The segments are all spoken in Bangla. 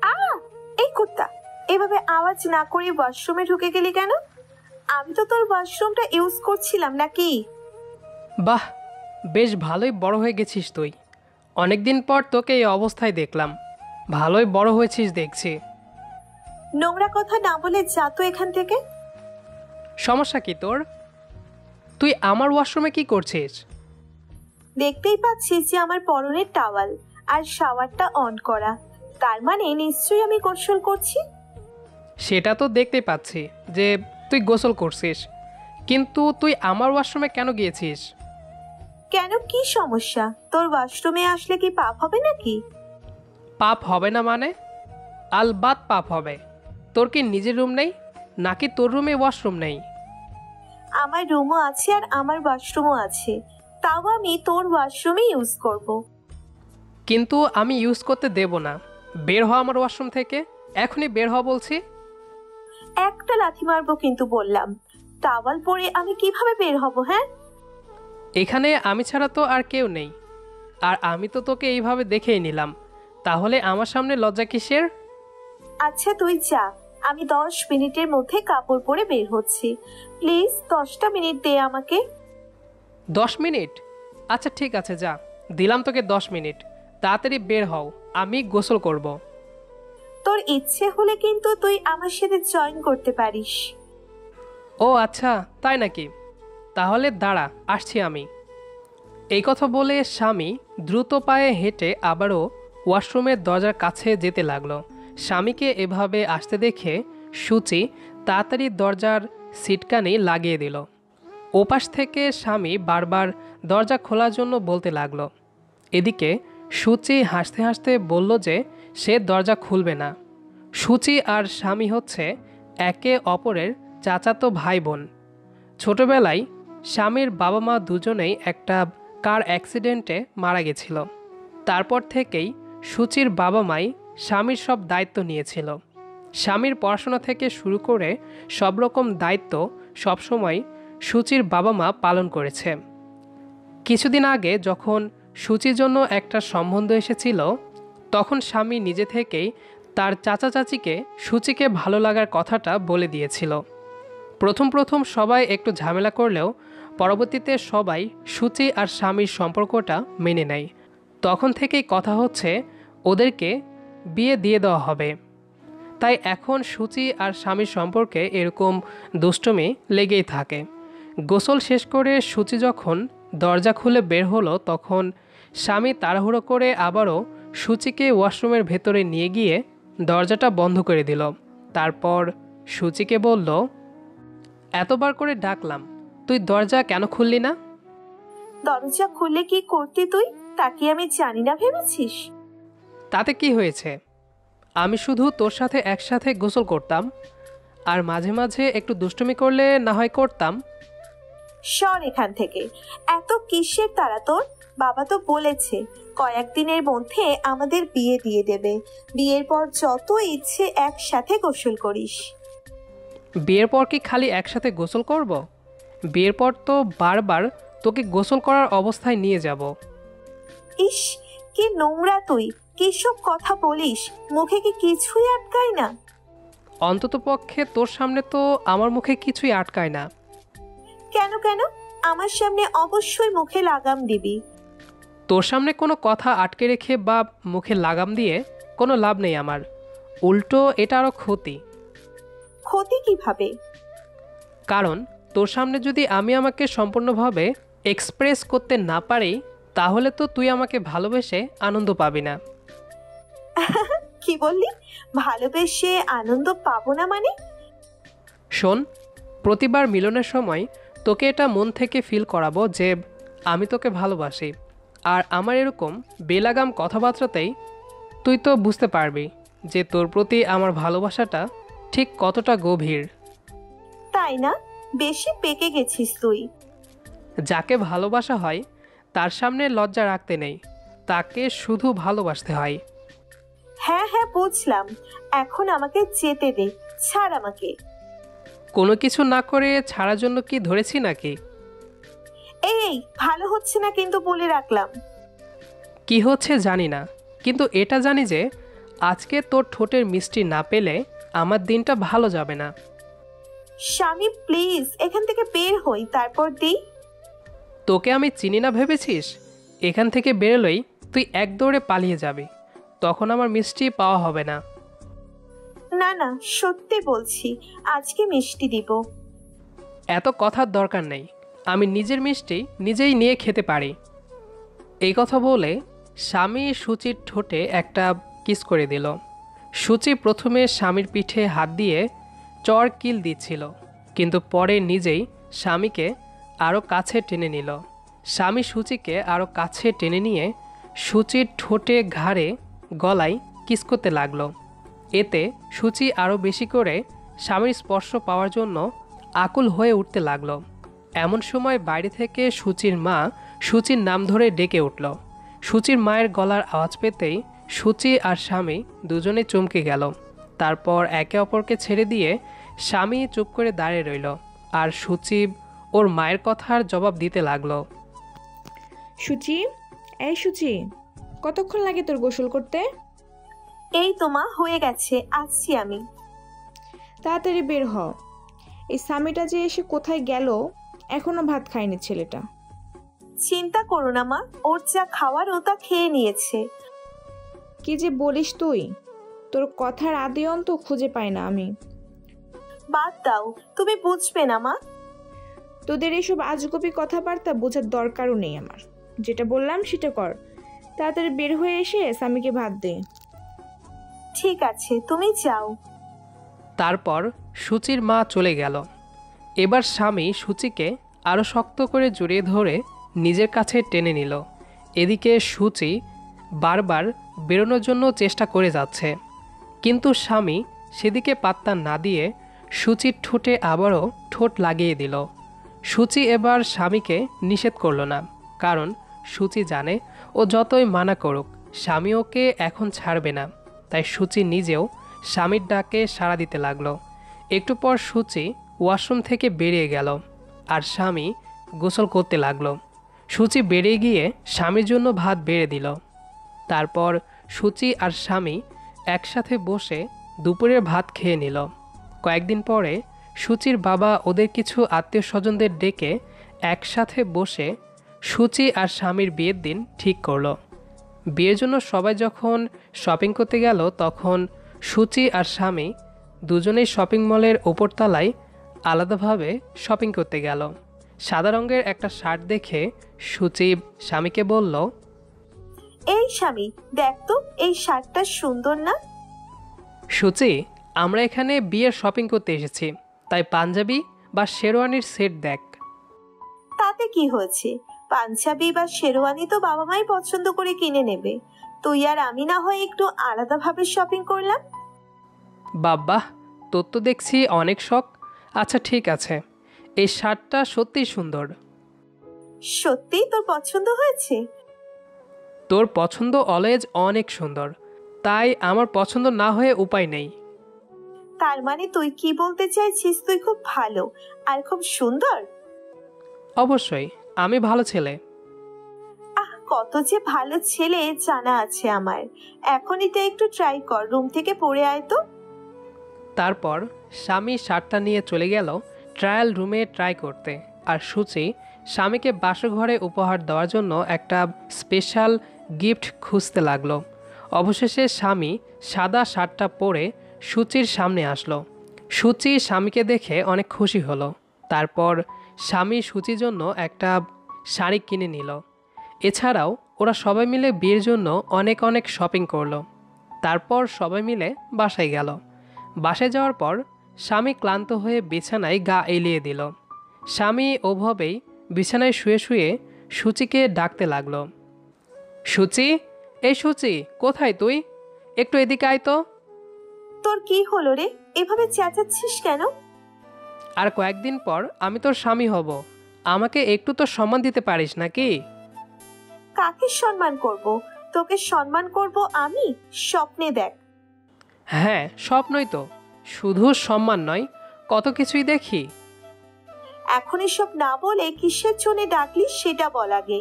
আ এই কুত্তা, এভাবে আওয়াজ না করে ওয়াশরুমে ঢুকে গেলি কেন? আমি তো তোর ওয়াশরুমটা ইউজ করছিলাম নাকি? বাহ, বেশ ভালোই বড় হয়ে গেছিস তুই। অনেকদিন পর তোকে এই অবস্থায় দেখলাম। ভালোই বড় হয়েছিস দেখছি। নোংরা কথা না বলে যা তো এখান থেকে। সমস্যা কি তোর? তুই আমার ওয়াশরুমে কি করছিস? দেখতেই পাচ্ছিস যে আমার পরনের টাওয়াল আর শাওয়ারটা অন করা, তার মানে নিশ্চয়ই আমি গোসল করছি। সেটা তো দেখতেই পাচ্ছি যে তুই গোসল করছিস, কিন্তু তুই আমার ওয়াশরুমে কেন গিয়েছিস? কেন, কি সমস্যা? তোর ওয়াশরুমে আসলে কি পাপ হবে নাকি? পাপ হবে না মানে? আলবাত পাপ হবে। তোর কি নিজের রুম নেই, নাকি তোর রুমে ওয়াশরুম নেই? আমার রুমও আছে আর আমার ওয়াশরুমও আছে, তাও আমি তোর ওয়াশরুমে ইউজ করব। কিন্তু আমি ইউজ করতে দেব না। বের হ আমার ওয়াশরুম থেকে, এখনই বের হ বলছি। একটা লাথি মারবো কিন্তু বললাম। টাওয়াল পরে আমি কিভাবে বের হব? হ্যাঁ, এখানে আমি ছাড়া তো আর কেউ নেই, আর আমি তো তোকে এইভাবে দেখেই নিলাম, তাহলে আমার সামনে লজ্জা কিসের? আচ্ছা তুই যা, আমি 10 মিনিটের মধ্যে কাপড় পরে বের হচ্ছি। প্লিজ 10টা মিনিট দে আমাকে। 10 মিনিট? আচ্ছা ঠিক আছে, যা, দিলাম তোকে 10 মিনিট। তাড়াতাড়ি বের হও, আমি গোসল করব। তোর ইচ্ছে হলে কিন্তু তুই আমার সাথে জয়েন করতে পারিস। ও আচ্ছা, তাই নাকি? তাহলে দাঁড়া, আসছি আমি। এই কথা বলে স্বামী দ্রুত পায়ে হেঁটে আবারও ওয়াশরুমের দরজার কাছে যেতে লাগলো। স্বামীকে এভাবে আসতে দেখে সূচি তাড়াতাড়ি দরজার সিটকানি লাগিয়ে দিল। ওপাশ থেকে স্বামী বারবার দরজা খোলার জন্য বলতে লাগলো। এদিকে সূচি হাসতে হাসতে বলল যে সে দরজা খুলবে না। সূচি আর স্বামী হচ্ছে একে অপরের চাচাতো ভাই বোন। ছোটবেলায় স্বামীর বাবা মা দুজনেই একটা কার অ্যাক্সিডেন্টে মারা গেছিল। তারপর থেকেই সূচির বাবা মাই স্বামীর সব দায়িত্ব নিয়েছিল। স্বামীর পড়াশোনা থেকে শুরু করে সব রকম দায়িত্ব সবসময় সূচির বাবা মা পালন করেছে। কিছুদিন আগে যখন সূচির জন্য একটা সম্বন্ধ এসেছিল, তখন স্বামী নিজে থেকেই তার চাচা চাচিকে সূচিকে ভালো লাগার কথাটা বলে দিয়েছিল। প্রথম প্রথম সবাই একটু ঝামেলা করলেও পরবর্তীতে সবাই সূচি আর স্বামীর সম্পর্কটা মেনে নেয়। তখন থেকেই কথা হচ্ছে ওদেরকে বিয়ে দিয়ে দেওয়া হবে। তাই এখন সূচি আর স্বামীর সম্পর্কে এরকম দুষ্টুমি লেগেই থাকে। গোসল শেষ করে সূচি যখন দরজা খুলে বের হলো, তখন স্বামী তাড়াহুড়ো করে আবারও সূচিকে ওয়াশরুমের ভেতরে নিয়ে গিয়ে দরজাটা বন্ধ করে দিল। তারপর সূচিকে বলল, এতবার করে ডাকলাম, তুই দরজা কেন খুললি না? দরজা খুললে কি করতি তুই, তা কি আমি জানি না ভেবেছিস? তাতে কি হয়েছে? আমি শুধু তোর সাথে একসাথে গোসল করতাম, আর মাঝে মাঝে একটু দুষ্টুমি করলে না হয় করতাম। সর এখান থেকে। এত কিসের তারা তোর? বাবা তো বলেছে কয়েকদিনের মধ্যে আমাদের বিয়ে দিয়ে দেবে। বিয়ের পর যত ইচ্ছে একসাথে গোসল করিস। বিয়ের পর কি খালি একসাথে গোসল করব? বিয়ের পর তো বারবার তোকে গোসল করার অবস্থায় নিয়ে যাব। ইস, কি নোংরা তুই! কিসব কথা বলিস? মুখে কি কিছুই আটকায় না? অন্ততপক্ষে তোর সামনে তো আমার মুখে কিছুই আটকায় না। কেন কেন? আমার সামনে অবশ্যই মুখে লাগাম দিবি। তোর সামনে কোনো কথা আটকে রেখে বা মুখে লাগাম দিয়ে কোনো লাভ নেই আমার। উল্টো এটা আরও ক্ষতি। ক্ষতি কিভাবে? কারণ তোর সামনে যদি আমি আমাকে সম্পূর্ণভাবে এক্সপ্রেস করতে না পারি, তাহলে তো তুই আমাকে ভালোবেসে আনন্দ পাবি না। কি বললি? ভালোবেসে আনন্দ পাবো না মানে? শোন, প্রতিবার মিলনের সময় তোকে এটা মন থেকে ফিল করাবো যে আমি তোকে ভালোবাসি। আর আমার এরকম বেলাগাম কথাবার্তাতেই তুই তো বুঝতে পারবি যে তোর প্রতি আমার ভালোবাসাটা ঠিক কতটা গভীর। তাই না? বেশি পেকে গেছিস তুই। যাকে ভালোবাসা হয় তার সামনে লজ্জা রাখতে নেই, তাকে শুধু ভালোবাসতে হয়। হ্যাঁ হ্যাঁ বুঝলাম, এখন আমাকে যেতে দে, ছাড় আমাকে। কোনো কিছু না করে ছাড়ার জন্য কি ধরেছি নাকি? এই ভালো হচ্ছে না কিন্তু, বলে রাখলাম। কি হচ্ছে জানি না, কিন্তু এটা জানি যে আজকে তোর ঠোঁটের মিষ্টি না পেলে আমার দিনটা ভালো যাবে না। স্বামী প্লিজ এখান থেকে বের হই, তারপর দিই। তোকে আমি চিনি না ভেবেছিস? এখান থেকে বেরোলেই তুই এক দৌড়ে পালিয়ে যাবি, তখন আমার মিষ্টি পাওয়া হবে না। না না, সত্যি বলছি, আজকে মিষ্টি দিব। এত কথার দরকার নেই, আমি নিজের মিষ্টি নিজেই নিয়ে খেতে পারি। এই কথা বলে স্বামী সূচির ঠোঁটে একটা কিস করে দিল। সূচি প্রথমে স্বামীর পিঠে হাত দিয়ে চর কিল দিচ্ছিল, কিন্তু পরে নিজেই স্বামীকে আরও কাছে টেনে নিল। স্বামী সূচিকে আরও কাছে টেনে নিয়ে সূচির ঠোঁটে, ঘাড়ে, গলায় কিস করতে লাগলো। এতে সূচি আরও বেশি করে স্বামীর স্পর্শ পাওয়ার জন্য আকুল হয়ে উঠতে লাগলো। এমন সময় বাইরে থেকে সূচির মা সূচির নাম ধরে ডেকে উঠল। সূচির মায়ের গলার আওয়াজ পেতেই সূচি আর স্বামী দুজনে চমকে গেল। তারপর একে অপরকে ছেড়ে দিয়ে স্বামী চুপ করে দাঁড়িয়ে রইল, আর সূচি ওর মায়ের কথার জবাব দিতে লাগলো। সূচি, এই সূচি, কতক্ষণ লাগে তোর গোসল করতে? এই তো মা, হয়ে গেছে, আসছি আমি। তাড়াতাড়ি বের হ। এই স্বামীটা যে এসে কোথায় গেল, এখনো ভাত খায়নি ছেলেটা। চিন্তা করো না মা, ওর যা খাওয়ার ও তা খেয়ে নিয়েছে। কি যে বলিস তুই, তোর কথার আদি অন্ত খুঁজে পাই না আমি। বাদ দাও, তুমি বুঝবে না মা। তোদের এইসব আজগুবি কথাবার্তা বোঝার দরকারও নেই আমার। যেটা বললাম সেটা কর। তাড়াতাড়ি বের হয়ে এসে স্বামীকে ভাত দে। ঠিক আছে, তুমি যাও। তারপর সূচির মা চলে গেল। এবার স্বামী সূচিকে আরও শক্ত করে জড়িয়ে ধরে নিজের কাছে টেনে নিল। এদিকে সূচি বারবার বেরোনোর জন্য চেষ্টা করে যাচ্ছে, কিন্তু স্বামী সেদিকে পাত্তা না দিয়ে সূচির ঠোঁটে আবারও ঠোঁট লাগিয়ে দিল। সূচি এবার স্বামীকে নিষেধ করল না, কারণ সূচি জানে ও যতই মানা করুক স্বামী ওকে এখন ছাড়বে না। তাই সূচি নিজেও স্বামীর ডাকে সাড়া দিতে লাগলো। একটু পর সূচি ওয়াশরুম থেকে বেরিয়ে গেল, আর স্বামী গোসল করতে লাগলো। সূচি বেরিয়ে গিয়ে স্বামীর জন্য ভাত বেড়ে দিল। তারপর সূচি আর স্বামী একসাথে বসে দুপুরের ভাত খেয়ে নিল। কয়েকদিন পরে সূচির বাবা ওদের কিছু আত্মীয় স্বজনদের ডেকে একসাথে বসে সূচি আর স্বামীর বিয়ের দিন ঠিক করলো। বিয়ের জন্য সবাই যখন শপিং করতে গেল, তখন সূচি আর স্বামী দুজনেই শপিং মলের ওপরতলায় আলাদাভাবে শপিং করতে গেল। সাদা রঙের একটা শার্ট দেখে সূচি স্বামীকে বলল, এই স্বামী, দেখ তো এই শার্টটা সুন্দর না? সূচি, আমরা এখানে বিয়ের শপিং করতে এসেছি, তাই পাঞ্জাবি বা শেরওয়ানির সেট দেখ। তাতে কি হয়েছে? পাঞ্জাবি বা শেরওয়ানি তো বাবা মাই পছন্দ করে কিনে নেবে। তুই আর আমি না হয় একটু আলাদাভাবে শপিং করলাম। বাবা, তোর তো দেখছি অনেক শখ। আচ্ছা ঠিক আছে, এই শার্টটা সত্যিই সুন্দর। সত্যি তোর পছন্দ হয়েছে? তোর পছন্দ অলওয়েজ অনেক সুন্দর, তাই আমার পছন্দ না হয়ে উপায় নেই। তার মানে তুই কি বলতে চাইছিস তুই খুব ভালো আর খুব সুন্দর? অবশ্যই, আমি ভালো ছেলে। আহ, কত যে ভালো ছেলে জানা আছে আমার। এখন এটা একটু ট্রাই কর, রুম থেকে পরে আয় তো। তারপর স্বামী শার্টটা নিয়ে চলে গেল ট্রায়াল রুমে ট্রাই করতে, আর সূচি স্বামীকে বাসঘরে উপহার দেওয়ার জন্য একটা স্পেশাল গিফট খুঁজতে লাগলো। অবশেষে স্বামী সাদা শার্টটা পরে সূচির সামনে আসলো। সূচি স্বামীকে দেখে অনেক খুশি হলো। তারপর স্বামী সূচির জন্য একটা শাড়ি কিনে নিল। এছাড়াও ওরা সবাই মিলে বিয়ের জন্য অনেক অনেক শপিং করলো। তারপর সবাই মিলে বাসায় গেল। বাসায় যাওয়ার পর স্বামী ক্লান্ত হয়ে বিছানায় গা এলিয়ে দিল। স্বামী ওভাবেই বিছানায় শুয়ে শুয়ে সূচিকে ডাকতে লাগলো, সূচি, এই সূচি, কোথায় তুই? একটু এদিকে আয় তো। তোর কি হলো রে, এভাবে চেঁচাচ্ছিস কেন? আর কয়েকদিন পর আমি তোর স্বামী হব, আমাকে একটু তো সম্মান দিতে পারিস নাকি? কাকে সম্মান করব? তোকে সম্মান করব আমি? স্বপ্নে দেখ। হ্যাঁ, স্বপ্নই তো, শুধু সম্মান নয়, কত কিছুই দেখি। এখন এসব না বলে কিসের জন্য ডাকলি সেটা বল আগে।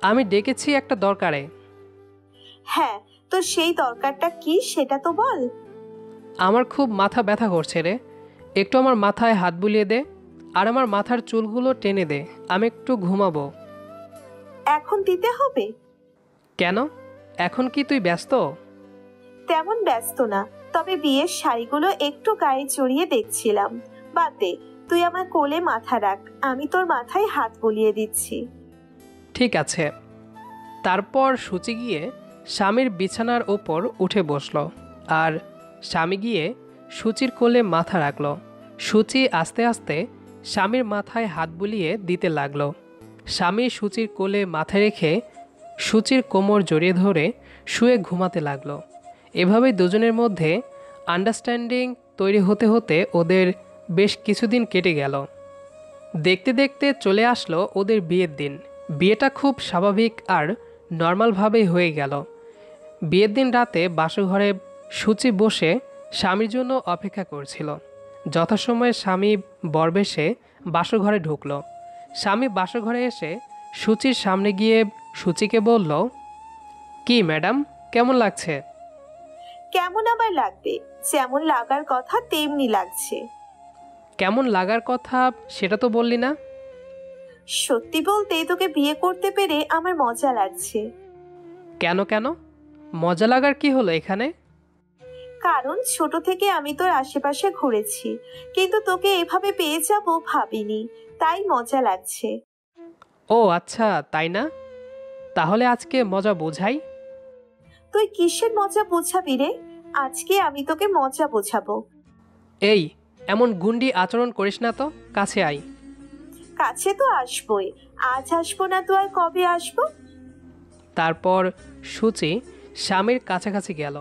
আমি ডেকেছি একটা দরকারে। হ্যাঁ, তো সেই দরকারটা কি সেটা তো বল। আমার খুব মাথা ব্যথা করছে রে, একটু আমার মাথায় হাত বুলিয়ে দে আর আমার মাথার চুলগুলো টেনে দে, আমি একটু ঘুমাবো। এখন দিতে হবে? কেন, এখন কি তুই ব্যস্ত? তেমন ব্যস্ত না, তবে বিয়ের শাড়িগুলো একটু গায়ে জড়িয়ে দেখছিলাম। বাদ দে, তুই আমার কোলে মাথা রাখ, আমি তোর মাথায় হাত বুলিয়ে দিচ্ছি। ঠিক আছে। তারপর সূচি গিয়ে স্বামীর বিছানার ওপর উঠে বসল আর স্বামী গিয়ে সূচির কোলে মাথা রাখল। সূচি আস্তে আস্তে স্বামীর মাথায় হাত বুলিয়ে দিতে লাগলো। স্বামী সূচির কোলে মাথা রেখে সূচির কোমর জড়িয়ে ধরে শুয়ে ঘুমাতে লাগলো। এভাবেই দুজনের মধ্যে আন্ডারস্ট্যান্ডিং তৈরি হতে হতে ওদের বেশ কিছুদিন কেটে গেল। দেখতে দেখতে চলে আসলো ওদের বিয়ের দিন। বিয়েটা খুব স্বাভাবিক আর নর্মালভাবেই হয়ে গেল। বিয়ের দিন রাতে বাসঘরে সূচি বসে স্বামীর জন্য অপেক্ষা করছিল। যথাসময়ে স্বামী বরবেশে বাসঘরে ঢুকলো। স্বামী বাসঘরে এসে সূচির সামনে গিয়ে সূচিকে বলল, কি ম্যাডাম, কেমন লাগছে? কেমন আবার লাগবে, যেমন লাগার কথা তেমনি লাগছে। কেমন লাগার কথা সেটা তো বললি না। সত্যি বলতে তোকে বিয়ে করতে পেরে আমার মজা লাগছে। কেন কেন, মজা লাগার কি হলো এখানে? কারণ ছোট থেকে আমি তোর আশেপাশে ঘুরেছি, কিন্তু তোকে এভাবে পেয়ে যাব ভাবিনি, তাই মজা লাগছে। ও আচ্ছা, তাই না? তাহলে আজকে মজা বোঝাই। তুই কিসের মজা বোঝাবি রে? আজকে আমি তোকে মজা বোঝাবো। এই, এমন গুন্ডি আচরণ করিস না তো, কাছে আয়। কাছে তো আসবোই, আজ আসবো না তো আর কবে আসবো? তারপর সূচি স্বামীর কাছাকাছি গেল,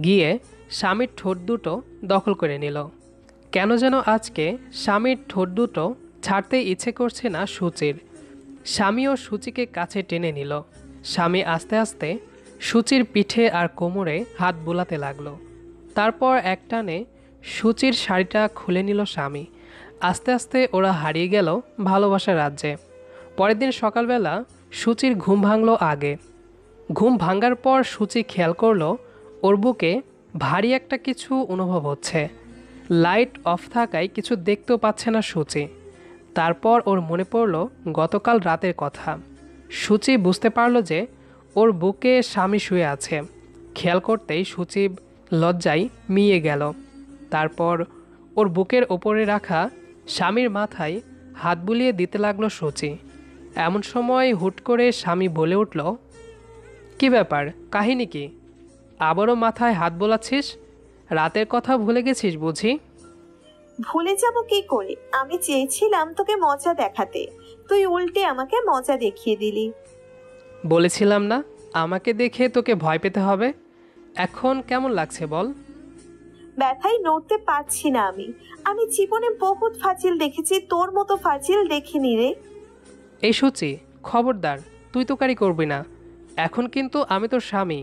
গিয়ে স্বামীর ঠোঁট দুটো দখল করে নিল। কেন যেন আজকে স্বামীর ঠোঁট দুটো ছাড়তে ইচ্ছে করছে না সূচির। স্বামীও সূচিকে কাছে টেনে নিল। স্বামী আস্তে আস্তে সূচির পিঠে আর কোমরে হাত বোলাতে লাগলো। তারপর একটানে সূচির শাড়িটা খুলে নিল স্বামী। আস্তে আস্তে ওরা হারিয়ে গেল ভালোবাসার রাজ্যে। পরের দিন সকালবেলা সূচির ঘুম ভাঙলো আগে। ঘুম ভাঙার পর সূচি খেয়াল করলো ওর বুকে ভারী একটা কিছু অনুভব হচ্ছে। লাইট অফ থাকায় কিছু দেখতেও পাচ্ছে না সূচি। তারপর ওর মনে পড়ল গতকাল রাতের কথা। সূচি বুঝতে পারল যে ওর বুকে স্বামী শুয়ে আছে। খেয়াল করতেই সূচি লজ্জায় মিয়ে গেল। তারপর ওর বুকের ওপরে রাখা স্বামীর মাথায় হাত বুলিয়ে দিতে লাগলো সূচি। এমন সময় হুট করে স্বামী বলে উঠল, কি ব্যাপার, কাহিনী কি? আবারও মাথায় হাত বোলাচ্ছিস? রাতের কথা ভুলে গেছিস বুঝি? ভুলে যাব কি করে? আমি চেয়েছিলাম তোকে মজা দেখাতে, তুই উল্টে আমাকে মজা দেখিয়ে দিলি। বলেছিলাম না আমাকে দেখে তোকে ভয় পেতে হবে। এখন কেমন লাগছে বল? ব্যথায় নড়তে পারছি না আমি। আমি জীবনে বহুত ফাজিল দেখেছি, তোর মতো ফাজিল দেখিনি রে। এই সূচি, খবরদার, তুই তোকারি করবি না। এখন কিন্তু আমি তোর স্বামী।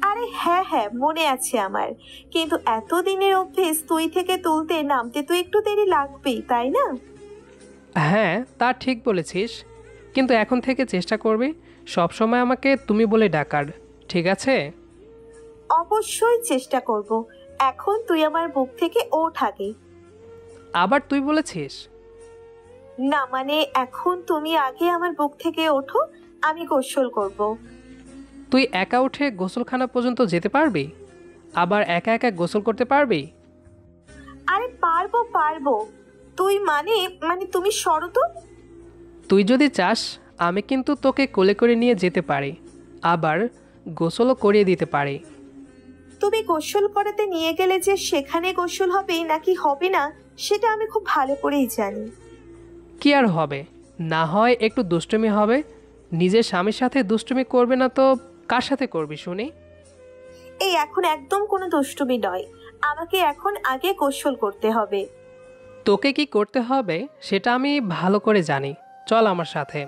আরে হ্যাঁ হ্যাঁ, মনে আছে আমার, কিন্তু এতদিনের অভ্যেস তুই থেকে তুলতে নামতে তো একটু দেরি লাগবেই, তাই না? হ্যাঁ, তা ঠিক বলেছিস, কিন্তু এখন থেকে চেষ্টা করবি সবসময় আমাকে তুমি বলে ডাকার, ঠিক আছে? অবশ্যই চেষ্টা করব। এখন তুই আমার বুক থেকে ওঠ আগে। আবার তুই বলেছিস? না মানে, এখন তুমি আগে আমার বুক থেকে ওঠো, আমি গোসল করব। তুই একা উঠে গোসলখানা পর্যন্ত যেতে পারবি? আবার একা একা গোসল করতে পারবি? আরে পারবো পারবো। তুই মানে মানে তুমি সরো তো। তুই যদি চাস আমি কিন্তু তোকে কোলে করে নিয়ে যেতে পারি, আবার গোসলও করিয়ে দিতে পারি। তুমি গোসল করাতে নিয়ে গেলে যে সেখানে গোসল হবে নাকি হবে না সেটা আমি খুব ভালো করেই জানি। কি আর হবে, না হয় একটু দুষ্টুমি হবে। নিজের স্বামীর সাথে দুষ্টুমি করবে না তো কার সাথে করবি শুনি? এই এখন একদম কোনো দুষ্টুমি নয়, আমাকে এখন আগে গোসল করতে হবে। তোকে কি করতে হবে সেটা আমি ভালো করে জানি, চল আমার সাথে।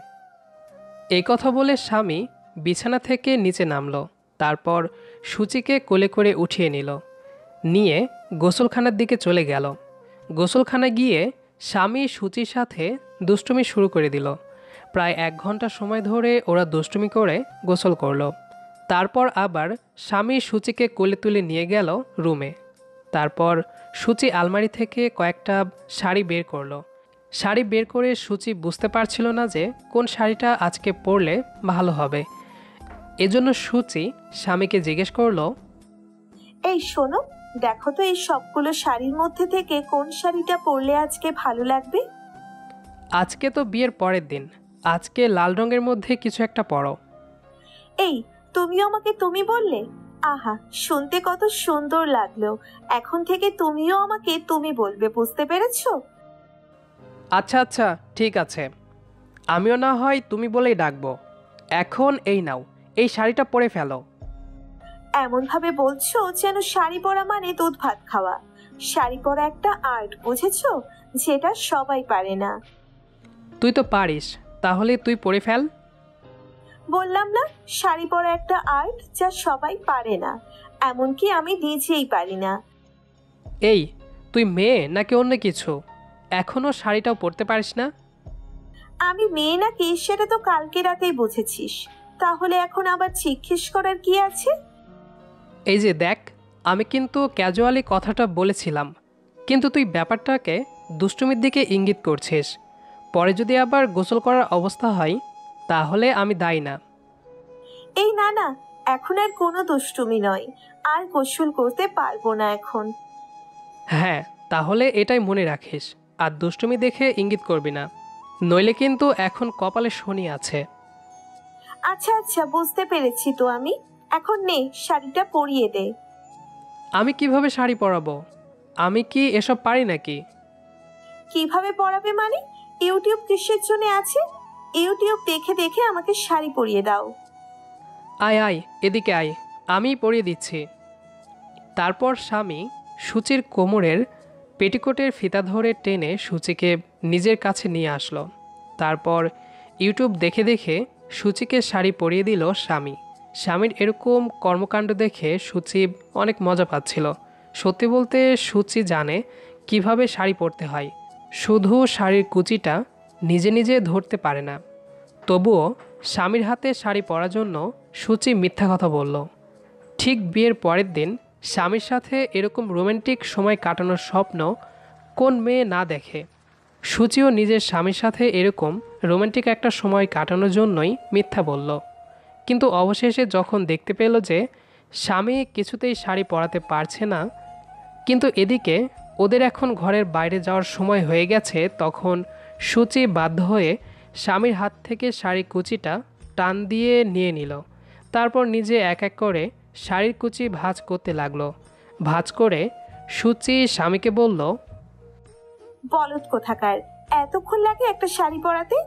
এই কথা বলে স্বামী বিছানা থেকে নিচে নামলো। তারপর সূচিকে কোলে করে উঠিয়ে নিয়ে গোসলখানার দিকে চলে গেল। গোসলখানায় গিয়ে স্বামী সূচির সাথে দুষ্টুমি শুরু করে দিল। প্রায় 1 ঘন্টা সময় ধরে ওরা দুষ্টুমি করে গোসল করলো। তারপর আবার স্বামী সূচিকে কোলে তুলে নিয়ে গেল রুমে। তারপর সূচি আলমারি থেকে কয়েকটা শাড়ি বের করলো। শাড়ি বের করে সূচি বুঝতে পারছিল না যে কোন শাড়িটা আজকে পরলে ভালো হবে। এজন্য সূচি স্বামীকে জিজ্ঞেস করলো, এই শোনো, দেখো তো এই সবগুলো শাড়ির মধ্যে থেকে কোন শাড়িটা পরলে আজকে ভালো লাগবে। আজকে তো বিয়ের পরের দিন, আজকে লাল রঙের মধ্যে কিছু একটা পরো। এই, তুমিও আমাকে তুমি বললে? আহা, শুনতে কত সুন্দর লাগলো। এখন থেকে তুমিও আমাকে তুমি বলবে, বুঝতে পেরেছো? আচ্ছা আচ্ছা, ঠিক আছে, আমিও না হয় তুমি বলেই ডাকবো। এখন এই নাও, এই শাড়িটা পরে ফেলো। এমন ভাবে বলছো যেন শাড়ি পরা মানে দুধ ভাত খাওয়া। শাড়ি পরা একটা আর্ট, বুঝেছো, যেটা সবাই পারে না। তুই তো পারিস, তাহলে তুই পরে ফেল। বললাম না, শাড়ি পরা একটা আর্ট যা সবাই পারে না, এমনকি আমি নিজেই পারি না। এই, তুই মেয়ে নাকি অন্য কিছু? এখনো শাড়িটাও পরতে পারিস না? আমি মেয়ে নাকি সেটা তো কালকে রাতেই বুঝেছিস, তাহলে এখন আবার জিজ্ঞেস করার কি আছে? এই যে দেখ, আমি কিন্তু ক্যাজুয়ালি কথাটা বলেছিলাম, কিন্তু তুই ব্যাপারটাকে দুষ্টুমির দিকে ইঙ্গিত করছিস। পরে যদি আবার গোসল করার অবস্থা হয় তাহলে আমি দায়ী না। এই না না, এখন আর কোনো দুষ্টুমি নয়, আর গোসল করতে পারবো না এখন। হ্যাঁ, তাহলে এটাই মনে রাখিস, আর দুষ্টুমি দেখে ইঙ্গিত করবি না, নইলে কিন্তু এখন কপালে শনি আছে। আচ্ছা আচ্ছা, বুঝতে পেরেছি তো আমি। এখন নে, শাড়িটা পরিয়ে দে। আমি কিভাবে শাড়ি পরাবো? আমি কি এসব পারি নাকি? কিভাবে পরাবে মানে? ইউটিউব কিসের জন্য আছে? ইউটিউব দেখে দেখে আমাকে শাড়ি পরিয়ে দাও। আয় আয়, এদিকে আয়, আমিই পরিয়ে দিচ্ছি। তারপর স্বামী সূচির কোমরের পেটিকোটের ফিতা ধরে টেনে সূচিকে নিজের কাছে নিয়ে আসলো। তারপর ইউটিউব দেখে দেখে সূচিকে শাড়ি পরিয়ে দিল স্বামী। স্বামীর এরকম কর্মকাণ্ড দেখে সূচি অনেক মজা পাচ্ছিল। সত্যি বলতে সূচি জানে কিভাবে শাড়ি পরতে হয়, শুধু শাড়ির কুচিটা নিজে নিজে ধরতে পারে না। তবুও স্বামীর হাতে শাড়ি পরার জন্য সূচি মিথ্যা কথা বলল। ঠিক বিয়ের পরের দিন স্বামীর সাথে এরকম রোমান্টিক সময় কাটানোর স্বপ্ন কোন মেয়ে না দেখে। সূচিও নিজের স্বামীর সাথে এরকম রোমান্টিক একটা সময় কাটানোর জন্যই মিথ্যা বলল। কিন্তু অবশেষে যখন দেখতে পেল যে স্বামী কিছুতেই শাড়ি পরাতে পারছে না, কিন্তু এদিকে ওদের এখন ঘরের বাইরে যাওয়ার সময় হয়ে গেছে, তখন সূচি বাধ্য হয়ে স্বামীর হাত থেকে শাড়ির কুচিটা টান দিয়ে নিয়ে নিল। তারপর নিজে এক এক করে শাড়ির কুচি ভাঁজ করতে লাগলো। ভাঁজ করে সূচি স্বামীকে বলল, বলদ কোথাকার, এতক্ষণ লাগে একটা শাড়ি পরাতে?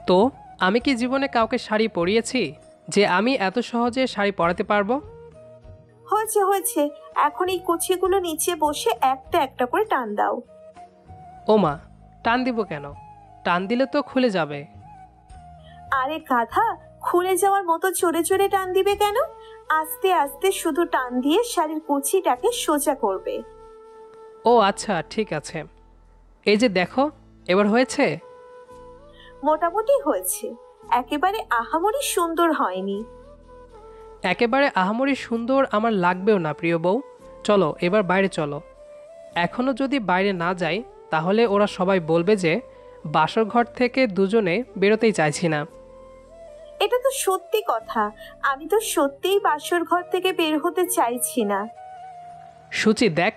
তো আমি কি জীবনে কাউকে শাড়ি পরিয়েছি যে আমি এত সহজে শাড়ি পরাতে পারবো? হয়েছে হয়েছে, এখন এই কুচিগুলো নিচে বসে একটা একটা করে টান দাও। ওমা, টান দিব কেন? টান দিলে তো খুলে যাবে। আরে গাধা, খুলে যাওয়ার মতো চড়ে চড়ে টান দিবে কেন? আস্তে আস্তে শুধু টান দিয়ে শাড়ির কুচিটাকে সোজা করবে। ও আচ্ছা, ঠিক আছে। এই যে দেখো, এবার হয়েছে? মোটামুটি হয়েছে, একেবারে আহামরি সুন্দর হয়নি। একেবারে আহামরি সুন্দর আমার লাগবেও না প্রিয় বউ। চলো এবার বাইরে চলো। এখনও যদি বাইরে না যাই তাহলে ওরা সবাই বলবে যে বাসর ঘর থেকে দুজনে বেরোতেই চাইছি না। এটা তো সত্যি কথা, আমি তো সত্যিই বাসর ঘর থেকে বের হতে চাইছি না। সূচি দেখ,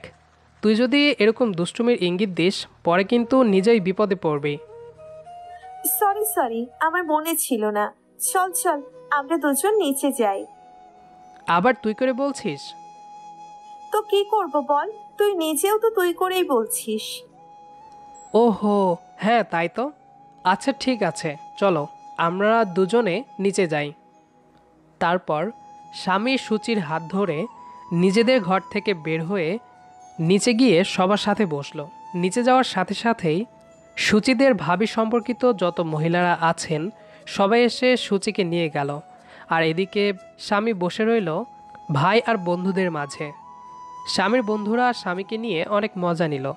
তুই যদি এরকম দুষ্টুমির ইঙ্গিত দিস পরে কিন্তু নিজেই বিপদে পড়বি। সরি সরি, আমার মনে ছিল না। চল চল, আমরা দুজন নিচে যাই। আবার তুই করে বলছিস? তো কি করব বল, তুই নিজেও তো তুই করেই বলছিস। ওহো, হ্যাঁ তাই তো। আচ্ছা ঠিক আছে, চলো আমরা দুজনে নিচে যাই। তারপর স্বামী সূচির হাত ধরে নিজেদের ঘর থেকে বের হয়ে নিচে গিয়ে সবার সাথে বসলো। নিচে যাওয়ার সাথে সাথেই সূচিদের ভাবি সম্পর্কিত যত মহিলারা আছেন সবাই এসে সূচিকে নিয়ে গেল। আর এদিকে স্বামী বসে রইল ভাই আর বন্ধুদের মাঝে। স্বামীর বন্ধুরা স্বামীকে নিয়ে অনেক মজা নিল।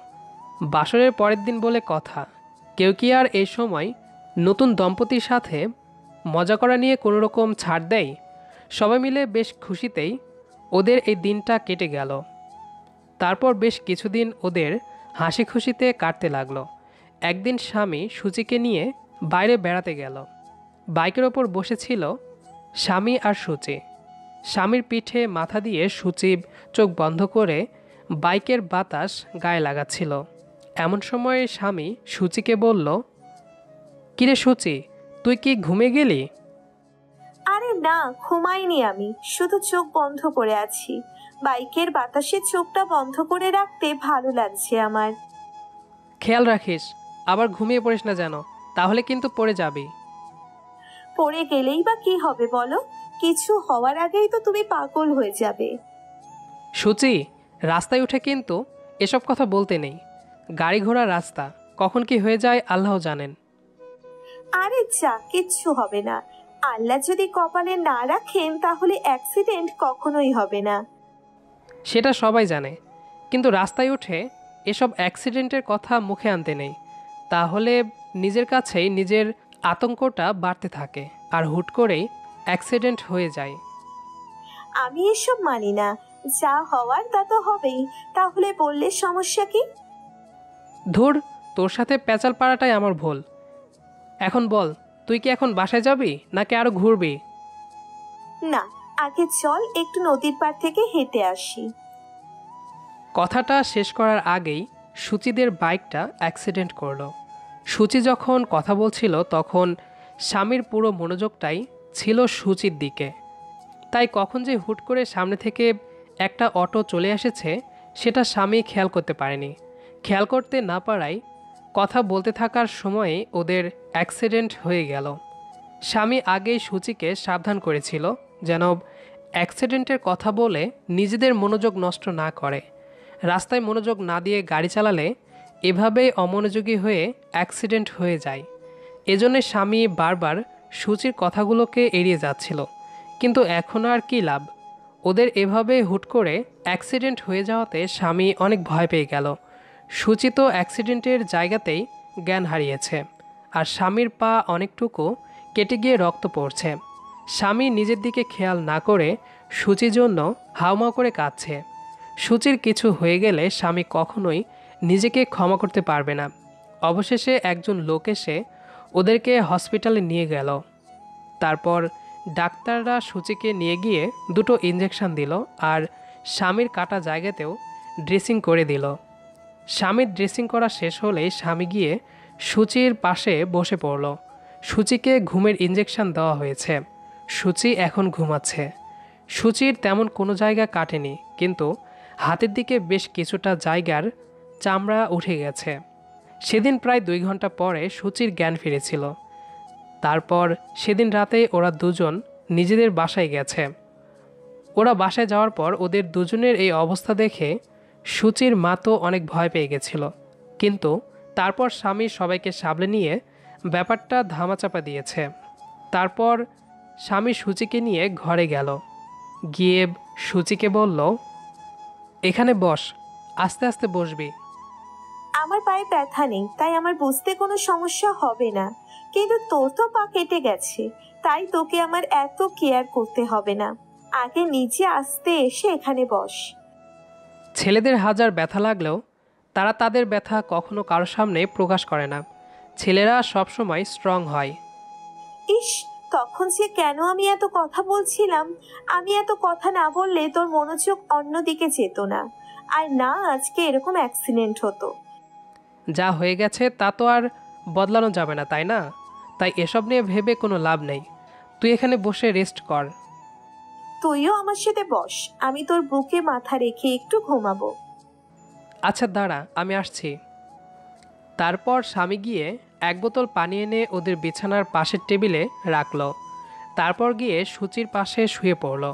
বাসরের পরের দিন বলে কথা, কেউ কি আর এই সময় নতুন দম্পতির সাথে মজা করা নিয়ে কোনো রকম ছাড় দেয়? সবাই মিলে বেশ খুশিতেই ওদের এই দিনটা কেটে গেল। তারপর বেশ কিছুদিন ওদের হাসি খুশিতে কাটতে লাগলো। একদিন স্বামী সূচিকে নিয়ে বাইরে বেড়াতে গেল। বাইকের ওপর বসেছিল স্বামী আর সূচি। স্বামীর পিঠে মাথা দিয়ে সূচি চোখ বন্ধ করে বাইকের বাতাস গায়ে লাগাচ্ছিল। এমন সময় স্বামী সূচিকে বলল, কিরে সূচি, তুই কি ঘুমিয়ে গেলি? আরে না, ঘুমাইনি, আমি শুধু চোখ বন্ধ করে আছি। বাইকের বাতাসে চোখটা বন্ধ করে রাখতে ভালো লাগছে আমার। খেয়াল রাখিস, আবার ঘুমিয়ে পড়িস না যেন, তাহলে কিন্তু পড়ে যাবি। পড়ে গেলেই বা কি হবে বলো? কিছু হওয়ার আগেই তো তুমি পাগল হয়ে যাবে। সূচি, রাস্তায় উঠে কিন্তু এসব কথা বলতে নেই। গাড়ি ঘোড়া রাস্তা, কখন কি হয়ে যায় আল্লাহ জানেন। আরে যা, কিচ্ছু হবে না। আল্লাহ যদি কপালে না রাখেন তাহলে অ্যাক্সিডেন্ট কখনোই হবে না। সেটা সবাই জানে, কিন্তু রাস্তায় উঠে এসব অ্যাক্সিডেন্টের কথা মুখে আনতে নেই। তাহলে নিজের কাছেই নিজের আতঙ্কটা বাড়তে থাকে আর হুট করেই অ্যাক্সিডেন্ট হয়ে যায়। আমি এসব মানি না। যা হওয়ার তা তো হবেই। তাহলে বললে সমস্যা কি? ধুর, তোর সাথে প্যাচাল পাড়াটাই আমার ভুল। এখন বল, তুই কি এখন বাসায় যাবি নাকি আরো ঘুরবি? না, আগে চল একটু নদীর পাড় থেকে হেঁটে আসি। কথাটা শেষ করার আগেই সূচিদের বাইকটা অ্যাক্সিডেন্ট করলো। সূচি যখন কথা বলছিল তখন স্বামীর পুরো মনোযোগটাই ছিল সূচির দিকে। তাই কখন যে হুট করে সামনে থেকে একটা অটো চলে এসেছে সেটা স্বামী খেয়াল করতে পারেনি। খেয়াল করতে না পারায় কথা বলতে থাকার সময়ে ওদের অ্যাক্সিডেন্ট হয়ে গেল। স্বামী আগেই সূচিকে সাবধান করেছিল যেন অ্যাক্সিডেন্টের কথা বলে নিজেদের মনোযোগ নষ্ট না করে। রাস্তায় মনোযোগ না দিয়ে গাড়ি চালালে এভাবেই অমনোযোগী হয়ে অ্যাক্সিডেন্ট হয়ে যায়। এজন্য স্বামী বারবার সূচির কথাগুলোকে এড়িয়ে যাচ্ছিল। কিন্তু এখন আর কী লাভ? ওদের এভাবে হুট করে অ্যাক্সিডেন্ট হয়ে যাওয়াতে স্বামী অনেক ভয় পেয়ে গেল। সূচি তো অ্যাক্সিডেন্টের জায়গাতেই জ্ঞান হারিয়েছে, আর স্বামীর পা অনেকটুকু কেটে গিয়ে রক্ত পড়ছে। স্বামী নিজের দিকে খেয়াল না করে সূচির জন্য হাউমাউ করে কাঁদছে। সূচির কিছু হয়ে গেলে স্বামী কখনোই নিজেকে ক্ষমা করতে পারবে না। অবশেষে একজন লোক এসে ওদেরকে হসপিটালে নিয়ে গেল। তারপর ডাক্তাররা সূচিকে নিয়ে গিয়ে দুটো ইঞ্জেকশন দিল আর স্বামীর কাটা জায়গাতেও ড্রেসিং করে দিল। স্বামীর ড্রেসিং করা শেষ হলেই স্বামী গিয়ে সূচির পাশে বসে পড়ল। সূচিকে ঘুমের ইঞ্জেকশন দেওয়া হয়েছে। সূচি এখন ঘুমাচ্ছে। সূচির তেমন কোনো জায়গা কাটেনি, কিন্তু হাতের দিকে বেশ কিছুটা জায়গার চামড়া উঠে গেছে। সেদিন প্রায় 2 ঘন্টা পরে সূচির জ্ঞান ফিরেছিল। তারপর সেদিন রাতে ওরা দুজন নিজেদের বাসায় গেছে। ওরা বাসায় যাওয়ার পর ওদের দুজনের এই অবস্থা দেখে সূচির মা তো অনেক ভয় পেয়ে গেছিল, কিন্তু তারপর স্বামী সবাইকে সামলে নিয়ে ব্যাপারটা ধামাচাপা দিয়েছে। তারপর স্বামী সূচিকে নিয়ে ঘরে গেল। গিয়ে সূচিকে বলল, এখানে বস, আস্তে আস্তে বসবি। আমার পায়ে ব্যথা নেই, তাই আমার বুঝতে কোনো সমস্যা হবে না। কিন্তু তোর তো পা কেটে গেছে, তাই তোকে আমার এত কেয়ার করতে হবে না। আগে নিচে আসতে এসে এখানে বস। ছেলেদের হাজার ব্যথা লাগলেও তারা তাদের ব্যথা কখনো কারোর সামনে প্রকাশ করে না। ছেলেরা সবসময় স্ট্রং হয়। ইস, তখন যে কেন আমি এত কথা বলছিলাম। আমি এত কথা না বললে তোর মনোযোগ অন্যদিকে যেত না, আর না আজকে এরকম অ্যাক্সিডেন্ট হতো। যা হয়ে গেছে তা তো আর বদলানো যাবে না, তাই না? তাই এসব নিয়ে ভেবে কোনো লাভ নেই। তুই এখানে বসে রেস্ট কর। তুইও আমার সাথে বস, আমি তোর বুকে মাথা রেখে একটু ঘুমাবো। আচ্ছা দাঁড়া, আমি আসছি। তারপর স্বামী গিয়ে 1 বোতল পানি এনে ওদের বিছানার পাশের টেবিলে রাখল। তারপর গিয়ে সূচির পাশে শুয়ে পড়ল।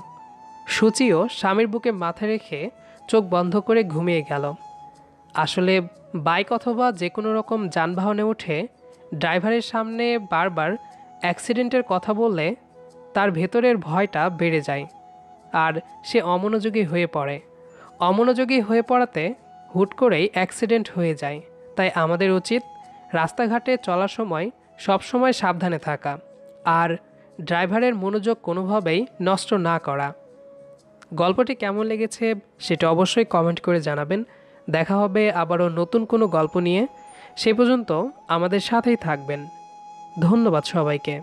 সূচিও স্বামীর বুকে মাথা রেখে চোখ বন্ধ করে ঘুমিয়ে গেল। আসলে বাইক অথবা যে কোনো রকম যানবাহনে উঠে ড্রাইভারের সামনে বারবার অ্যাক্সিডেন্টের কথা বললে তার ভেতরের ভয়টা বেড়ে যায় আর সে অমনোযোগী হয়ে পড়ে। অমনোযোগী হয়ে পড়াতে হুট করেই অ্যাক্সিডেন্ট হয়ে যায়। তাই আমাদের উচিত রাস্তাঘাটে চলার সময় সবসময় সাবধানে থাকা আর ড্রাইভারের মনোযোগ কোনোভাবেই নষ্ট না করা। গল্পটি কেমন লেগেছে সেটা অবশ্যই কমেন্ট করে জানাবেন। দেখা হবে আবারও নতুন কোনো গল্প নিয়ে। সে পর্যন্ত আমাদের সাথেই থাকবেন। ধন্যবাদ সবাইকে।